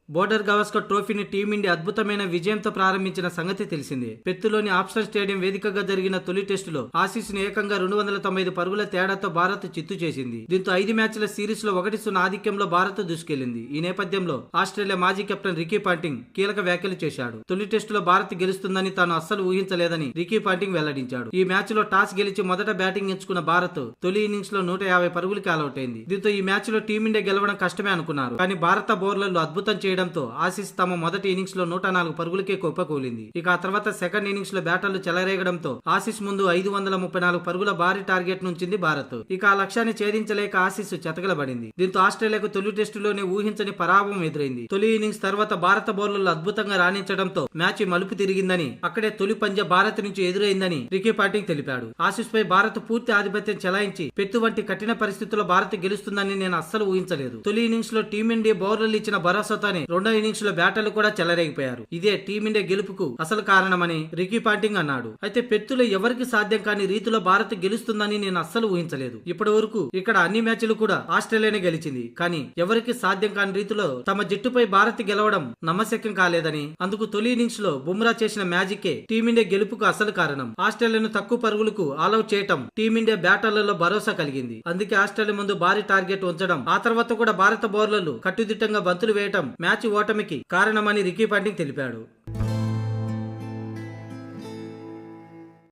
Border Gavaskar ట్రోఫీని team India అద్భుతమైన విజయంతో ప్రారంభించిన సంగతి తెలిసిందే. పెత్తులోని ఆప్షన్ స్టేడియం వేదికగా జరిగిన తొలి టెస్టులో ఆసీస్ ను ఏకంగా 295 పరుగుల తేడాతో భారత్ చిత్తు చేసింది. దీంతో 5 మ్యాచ్ల సిరీస్ లో 1-0 ఆధిక్యంలో భారత్ దూసుకెళ్లింది. ఈ నేపథ్యంలో ఆస్ట్రేలియా మాజీ కెప్టెన్ రికీ పాంటింగ్ కీలక వ్యాఖ్యలు చేశాడు. తొలి టెస్టులో భారత్ గెలుస్తుందని తాను అస్సలు ఊహించలేదని రికీ పాంటింగ్ వెల్లడించాడు. ఈ మ్యాచ్ లో టాస్ గెలిచి మొదట బ్యాటింగ్ ఎంచుకున్న భారత్ తొలి ఇన్నింగ్స్ లో 150 పరుగులకి ఆలౌట్ అయింది. దీంతో ఈ మ్యాచ్ లో టీమిండియా గెలవడం కష్టమే అనుకున్నారు. కానీ భారత బౌలర్లు అద్భుతం చేయడంతో ఆసీస్ తమ మొదటి ఇన్నింగ్స్ లో 104 పరుగులకే కుప్పకూలింది. ఇక ఆ తర్వాత సెకండ్ ఇన్నింగ్స్ లో బ్యాటర్లు చెలరేగడంతో ఆసీస్ ముందు 534 పరుగుల భారీ టార్గెట్ నుంచింది భారత్. ఇక ఆ లక్ష్యాన్ని ఛేదించలేక ఆసీస్ చతకలబడింది. దీంతో ఆస్ట్రేలియాకు తొలి టెస్టులోనే ఊహించని పరాభవం ఎదురైంది. తొలి ఇన్నింగ్స్ తర్వాత భారత బౌలర్లు అద్భుతంగా రాణించడంతో మ్యాచ్ మలుపు తిరిగిందని, అక్కడే తొలి పంజా భారత్ నుంచి ఎదురైందని రికీ పాంటింగ్ తెలిపాడు. ఆసీస్ పై భారత్ పూర్తి ఆధిపత్యం చెలాయించి పెత్తు వంటి కఠిన పరిస్థితుల్లో భారత్ గెలుస్తుందని నేను అస్సలు ఊహించలేదు. తొలి ఇన్నింగ్స్ లో టీమిండియా బౌలర్లు ఇచ్చిన భరోసాతోనే రెండో ఇన్నింగ్స్ లో బ్యాటర్లు కూడా చెలరేగిపోయారు. ఇదే టీమిండియా గెలుపుకు అసలు కారణమని రికీ పాంటింగ్ అన్నాడు. అయితే పెత్తులో ఎవరికి సాధ్యం కాని రీతిలో భారత్ గెలుస్తుందని నేను అస్సలు ఊహించలేదు. ఇప్పటి వరకు ఇక్కడ అన్ని మ్యాచ్లు కూడా ఆస్ట్రేలియానే గెలిచింది. కానీ ఎవరికి సాధ్యం కాని రీతిలో తమ జట్టుపై భారత్ గెలవడం నమ్మశక్యం కాలేదని, అందుకు తొలి ఇన్నింగ్స్ లో బుమ్రా చేసిన మ్యాజికే టీమిండియా గెలుపుకు అసలు కారణం. ఆస్ట్రేలియాను తక్కువ పరుగులకు ఆల్అౌట్ చేయటం టీమిండియా బ్యాటర్లలో భరోసా కలిగింది. అందుకే ఆస్ట్రేలియా ముందు భారీ టార్గెట్ ఉంచడం, ఆ తర్వాత కూడా భారత బౌలర్లు కట్టుదిట్టంగా బంతులు వేయటం మ్యాచ్ ఓటమికి కారణమని రికీ పాంటింగ్ తెలిపాడు.